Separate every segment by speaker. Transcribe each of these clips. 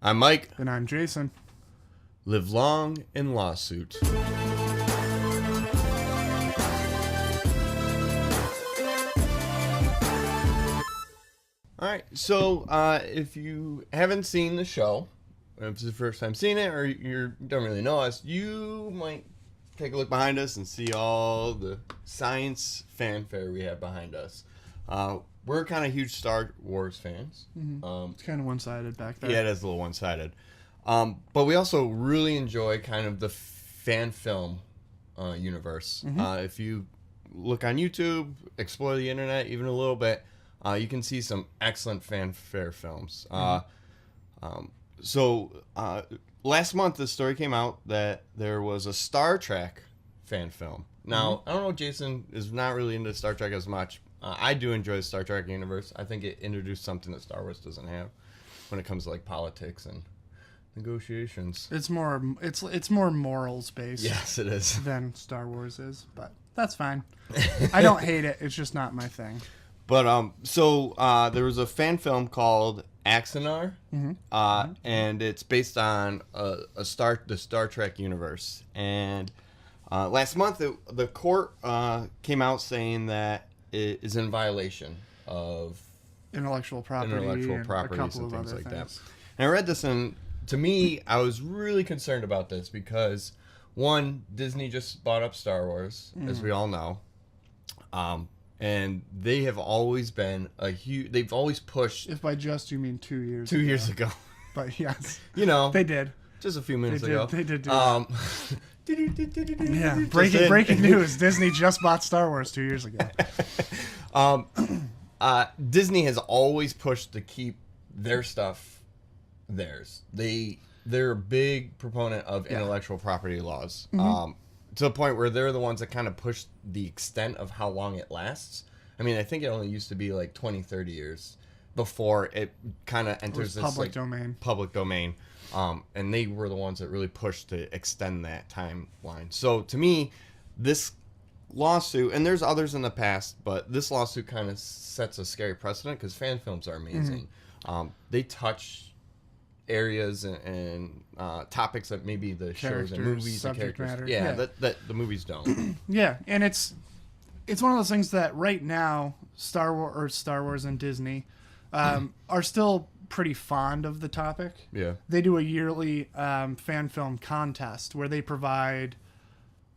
Speaker 1: I'm Mike.
Speaker 2: And I'm Jason.
Speaker 1: Live long in lawsuit. Alright, so if you haven't seen the show, if it's the first time seeing it, or you don't really know us, you might take a look behind us and see all the science fanfare we have behind us. We're kind of huge Star Wars fans.
Speaker 2: Mm-hmm. It's kind of one-sided back there.
Speaker 1: Yeah, it is a little one-sided. But we also really enjoy kind of the fan film universe.
Speaker 2: Mm-hmm.
Speaker 1: If you look on YouTube, explore the internet even a little bit, you can see some excellent fanfare films. So last month, the story came out that there was a Star Trek fan film. Now, I don't know, Jason is not really into Star Trek as much. I do enjoy the Star Trek universe. I think it introduced something that Star Wars doesn't have when it comes to like politics and negotiations.
Speaker 2: It's more morals based.
Speaker 1: Yes, it is.
Speaker 2: Than Star Wars is, but that's fine. I don't hate it. It's just not my thing.
Speaker 1: But there was a fan film called Axanar, and it's based on the Star Trek universe. And last month, the court came out saying that it is in violation of
Speaker 2: intellectual property and
Speaker 1: things like that. And I read this, and to me, I was really concerned about this because, one, Disney just bought up Star Wars, as we all know. And they have always been they've always pushed.
Speaker 2: If by just you mean 2 years.
Speaker 1: 2 years ago.
Speaker 2: But yes.
Speaker 1: They
Speaker 2: did.
Speaker 1: Just a few minutes ago.
Speaker 2: They did do that. Yeah. Breaking news. Disney just bought Star Wars 2 years ago.
Speaker 1: Disney has always pushed to keep their stuff theirs. They're a big proponent of intellectual property laws. To the point where they're the ones that kind of push the extent of how long it lasts. I mean, I think it only used to be like 20, 30 years before it kind of enters this
Speaker 2: public domain.
Speaker 1: And they were the ones that really pushed to extend that timeline. So to me, this lawsuit, and there's others in the past, but this lawsuit kind of sets a scary precedent because fan films are amazing. They touch areas and topics that maybe the shows and movies and characters that the movies don't.
Speaker 2: Yeah, and it's one of those things that right now Star Wars and Disney are still pretty fond of the topic.
Speaker 1: Yeah,
Speaker 2: they do a yearly fan film contest where they provide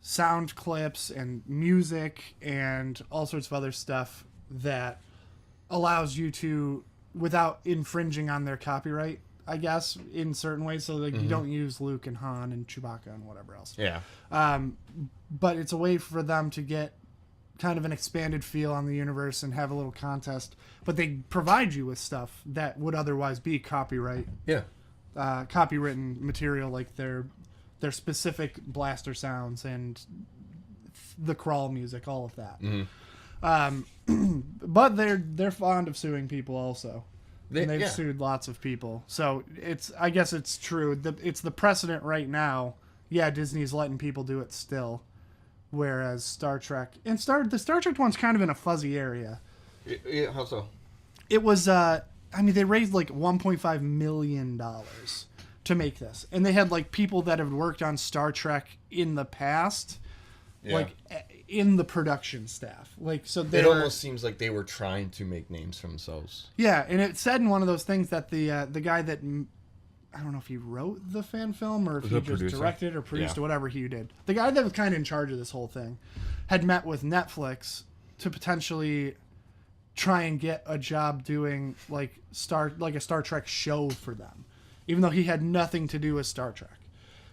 Speaker 2: sound clips and music and all sorts of other stuff that allows you to, without infringing on their copyright, I guess, in certain ways, so that you don't use Luke and Han and Chewbacca and whatever else.
Speaker 1: Yeah.
Speaker 2: But it's a way for them to get kind of an expanded feel on the universe and have a little contest. But they provide you with stuff that would otherwise be copyrighted material, like their specific blaster sounds and the crawl music, all of that. But they're fond of suing people also. And they've sued lots of people. So I guess it's true. It's the precedent right now. Yeah, Disney's letting people do it still. Whereas Star Trek... And the Star Trek one's kind of in a fuzzy area.
Speaker 1: Yeah, how so?
Speaker 2: It was... they raised like $1.5 million to make this. And they had like people that have worked on Star Trek in the past. Yeah. Like in the production staff. Like, so
Speaker 1: it almost seems like they were trying to make names for themselves.
Speaker 2: Yeah, and it said in one of those things that the guy that, I don't know if he wrote the fan film or if he just directed or produced or whatever he did. The guy that was kind of in charge of this whole thing had met with Netflix to potentially try and get a job doing like a Star Trek show for them, even though he had nothing to do with Star Trek.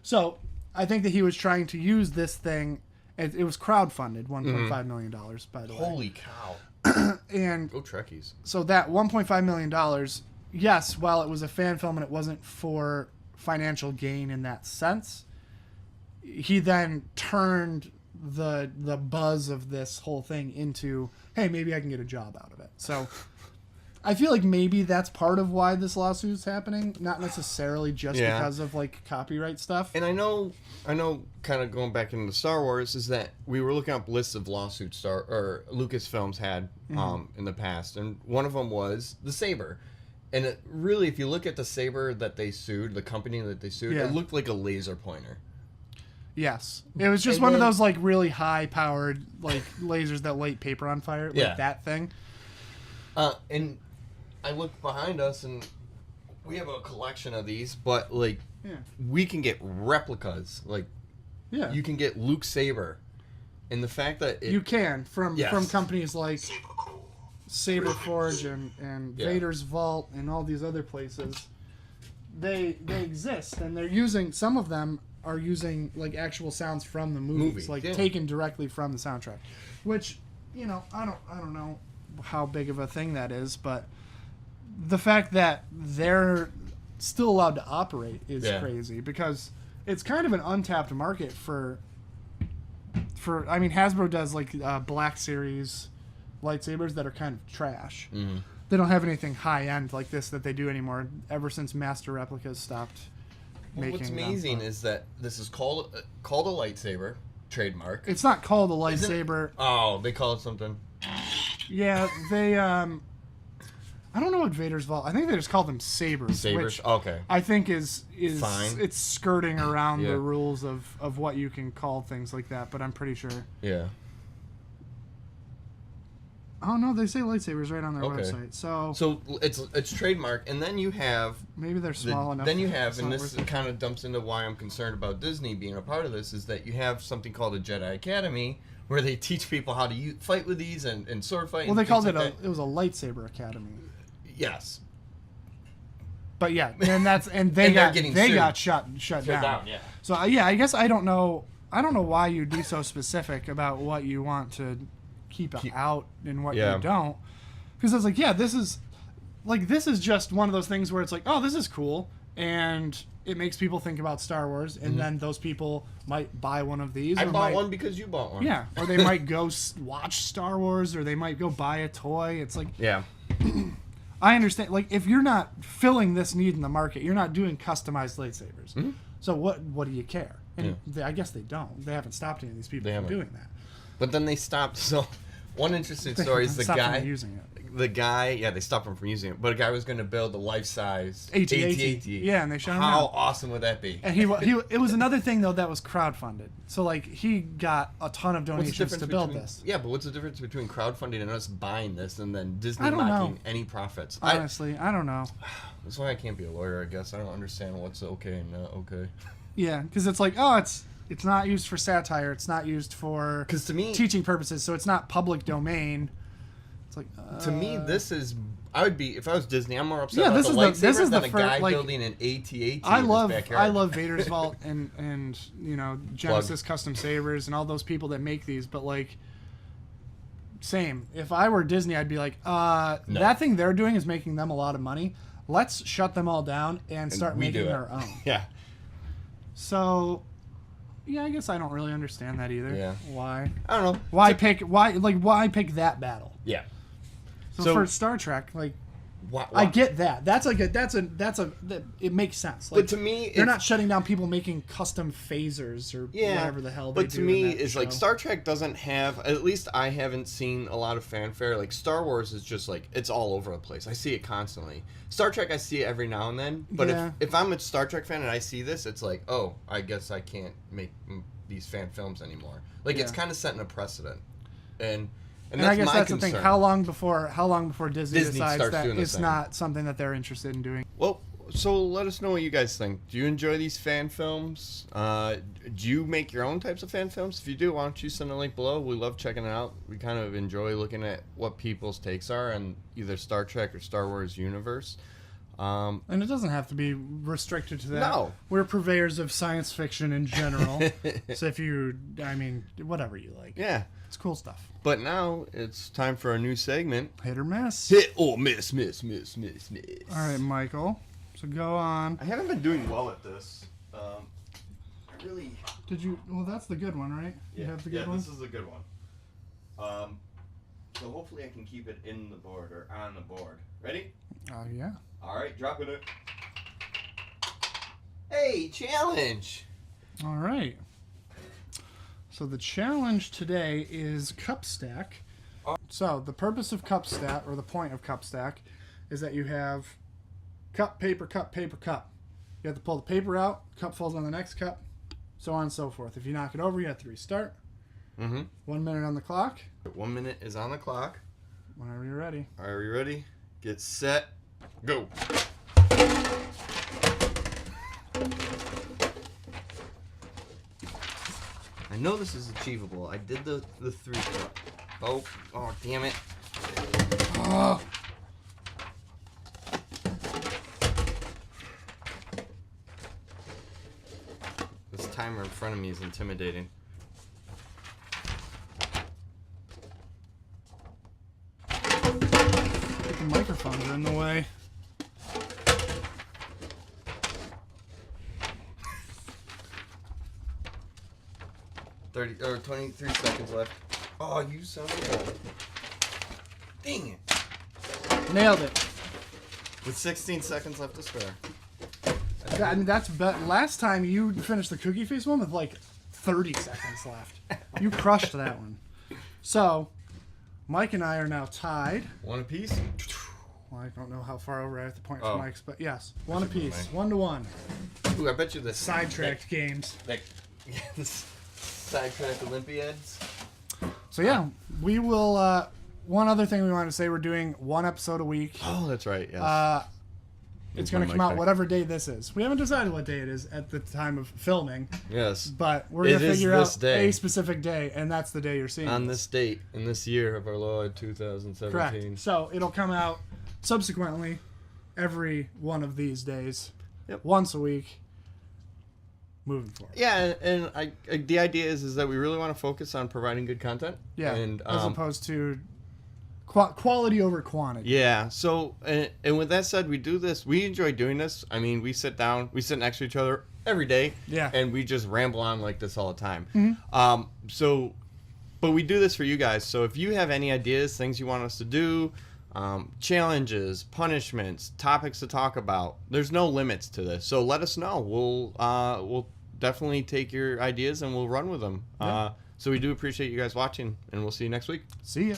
Speaker 2: So I think that he was trying to use this thing. It was crowdfunded, $1.5 million, by the way.
Speaker 1: Holy cow.
Speaker 2: And
Speaker 1: go Trekkies.
Speaker 2: So that $1.5 million, yes, while it was a fan film and it wasn't for financial gain in that sense, he then turned the buzz of this whole thing into, hey, maybe I can get a job out of it. So I feel like maybe that's part of why this lawsuit's happening, not necessarily just because of like copyright stuff.
Speaker 1: And I know, kind of going back into Star Wars, is that we were looking up lists of lawsuits Lucasfilms had in the past, and one of them was the Saber. And it, really, if you look at the saber that they sued, the company that they sued, it looked like a laser pointer.
Speaker 2: Yes. It was just one of those, like, really high-powered, like, lasers that light paper on fire. Like that thing.
Speaker 1: And I look behind us, and we have a collection of these, but, like, we can get replicas. Like, you can get Luke's saber. And the fact that
Speaker 2: you can, from companies like Saberforge and Vader's Vault and all these other places. They exist, and they're using, some of them are using, like, actual sounds from the movies, like taken directly from the soundtrack, which, you know, I don't know how big of a thing that is, but the fact that they're still allowed to operate is crazy, because it's kind of an untapped market for I mean, Hasbro does, like, Black Series lightsabers that are kind of trash. Mm-hmm. They don't have anything high end like this that they do anymore, ever since Master Replicas stopped making
Speaker 1: what's amazing is that this is called a lightsaber trademark.
Speaker 2: It's not called a lightsaber.
Speaker 1: Oh, they call it something.
Speaker 2: Yeah, they I don't know what Vader's Vault. I think they just call them sabers.
Speaker 1: Sabers, okay.
Speaker 2: I think is
Speaker 1: fine.
Speaker 2: It's skirting around the rules of what you can call things like that, but I'm pretty sure.
Speaker 1: Yeah.
Speaker 2: Oh no, they say lightsabers right on their website. So
Speaker 1: it's trademark, and then you have
Speaker 2: maybe they're small enough.
Speaker 1: Then you have, and this kind of dumps into why I'm concerned about Disney being a part of this, is that you have something called a Jedi Academy where they teach people how to fight with these and sword fight.
Speaker 2: Well, they called it it was a lightsaber academy.
Speaker 1: Yes.
Speaker 2: But yeah, and they got shut down.
Speaker 1: Yeah.
Speaker 2: So I guess I don't know why you'd be so specific about what you want to keep out and what you don't, because it's like, this is just one of those things where it's like, oh, this is cool, and it makes people think about Star Wars, and then those people might buy one of these.
Speaker 1: I bought one because you bought one.
Speaker 2: Yeah, or they might go watch Star Wars, or they might go buy a toy. It's like, I understand. Like, if you're not filling this need in the market, you're not doing customized lightsabers. Mm-hmm. So what do you care? And I guess they don't. They haven't stopped any of these people from doing that.
Speaker 1: But then they stopped. So one interesting story is the guy
Speaker 2: using it.
Speaker 1: The guy, they stopped him from using it. But a guy was going to build a life-size
Speaker 2: AT-AT. Yeah, and they shut him down.
Speaker 1: How awesome would that be?
Speaker 2: And it was another thing, though, that was crowdfunded. So, like, he got a ton of donations to build this.
Speaker 1: Yeah, but what's the difference between crowdfunding and us buying this and then Disney making any profits?
Speaker 2: Honestly, I don't know.
Speaker 1: That's why I can't be a lawyer, I guess. I don't understand what's okay and not okay.
Speaker 2: Yeah, because it's like, oh, it's not used for satire. It's not used for
Speaker 1: to me,
Speaker 2: teaching purposes, so it's not public domain. It's like,
Speaker 1: to me, this is. I would be, if I was Disney, I'm more upset about the lightsaber than a guy building an AT-AT
Speaker 2: I love Vader's Vault and you know, Genesis Custom Sabers and all those people that make these, but like, same. If I were Disney, I'd be like, that thing they're doing is making them a lot of money. Let's shut them all down and start making our own.
Speaker 1: Yeah.
Speaker 2: So, yeah, I guess I don't really understand that either.
Speaker 1: Yeah.
Speaker 2: Why?
Speaker 1: I don't know.
Speaker 2: Why pick that battle?
Speaker 1: Yeah.
Speaker 2: So for Star Trek, like,
Speaker 1: why?
Speaker 2: I get that. It makes sense. Like,
Speaker 1: but to me,
Speaker 2: they're not shutting down people making custom phasers or whatever the hell they do.
Speaker 1: But to me, it's like Star Trek doesn't have. At least I haven't seen a lot of fanfare. Like Star Wars is just like it's all over the place. I see it constantly. Star Trek, I see it every now and then. But if I'm a Star Trek fan and I see this, it's like, oh, I guess I can't make these fan films anymore. Like it's kind of setting a precedent, and that's
Speaker 2: I guess that's
Speaker 1: concern.
Speaker 2: The thing. How long before Disney decides that it's not something that they're interested in doing?
Speaker 1: Well, so let us know what you guys think. Do you enjoy these fan films? Do you make your own types of fan films? If you do, why don't you send a link below? We love checking it out. We kind of enjoy looking at what people's takes are on either Star Trek or Star Wars universe.
Speaker 2: And it doesn't have to be restricted to that.
Speaker 1: No.
Speaker 2: We're purveyors of science fiction in general. So whatever you like.
Speaker 1: Yeah.
Speaker 2: It's cool stuff.
Speaker 1: But now it's time for a new segment.
Speaker 2: Hit or miss.
Speaker 1: Hit or miss.
Speaker 2: All right, Michael. So go on.
Speaker 1: I haven't been doing well at this. Really.
Speaker 2: Did you? Well, that's the good one, right?
Speaker 1: Yeah.
Speaker 2: You have the good one?
Speaker 1: This is the good one. So hopefully I can keep it in the board or on the board. Ready?
Speaker 2: Yeah.
Speaker 1: All right, dropping it. Hey, challenge.
Speaker 2: All right. So the challenge today is Cup Stack. So the purpose of Cup Stack, or the point of Cup Stack, is that you have cup, paper, cup, paper, cup. You have to pull the paper out. Cup falls on the next cup. So on and so forth. If you knock it over, you have to restart. 1 minute on the clock.
Speaker 1: 1 minute is on the clock.
Speaker 2: Whenever you're ready.
Speaker 1: Are we ready? Get set. Go. I know this is achievable. I did the 3 cup. Oh, damn it.
Speaker 2: Oh.
Speaker 1: This timer in front of me is intimidating.
Speaker 2: The microphones are in the way.
Speaker 1: Thirty or 23 seconds left. Oh, you son of a... Dang it.
Speaker 2: Nailed it.
Speaker 1: With 16 seconds left to spare.
Speaker 2: I mean, that's last time you finished the cookie face one with like 30 seconds left. You crushed that one. So, Mike and I are now tied.
Speaker 1: One apiece?
Speaker 2: Well, I don't know how far over I have to point for
Speaker 1: Oh.
Speaker 2: Mike's, but yes, one apiece, 1-1.
Speaker 1: Ooh, I bet you this
Speaker 2: Sidetracked games.
Speaker 1: This Sidetracked Olympiads.
Speaker 2: So yeah, we will. One other thing we wanted to say: we're doing 1 episode a week.
Speaker 1: Oh, that's right. Yes.
Speaker 2: It's going to come out whatever day this is. We haven't decided what day it is at the time of filming.
Speaker 1: Yes.
Speaker 2: But we're going to figure out
Speaker 1: day.
Speaker 2: a specific day, and that's the day you're seeing
Speaker 1: On this date, in this year of our Lord 2017.
Speaker 2: Correct. So it'll come out subsequently every one of these days.
Speaker 1: Yep.
Speaker 2: Once a week. Moving forward.
Speaker 1: Yeah, and I the idea is that we really want to focus on providing good content.
Speaker 2: Yeah,
Speaker 1: and,
Speaker 2: as opposed to quality over quantity.
Speaker 1: Yeah, so, and with that said, we do this, we enjoy doing this. I mean, we sit next to each other every day.
Speaker 2: Yeah.
Speaker 1: And we just ramble on like this all the time.
Speaker 2: Mm-hmm.
Speaker 1: But we do this for you guys. So if you have any ideas, things you want us to do, challenges, punishments, topics to talk about, there's no limits to this. So let us know. We'll definitely take your ideas and we'll run with them.
Speaker 2: Yeah.
Speaker 1: So we do appreciate you guys watching, and we'll see you next week.
Speaker 2: See ya.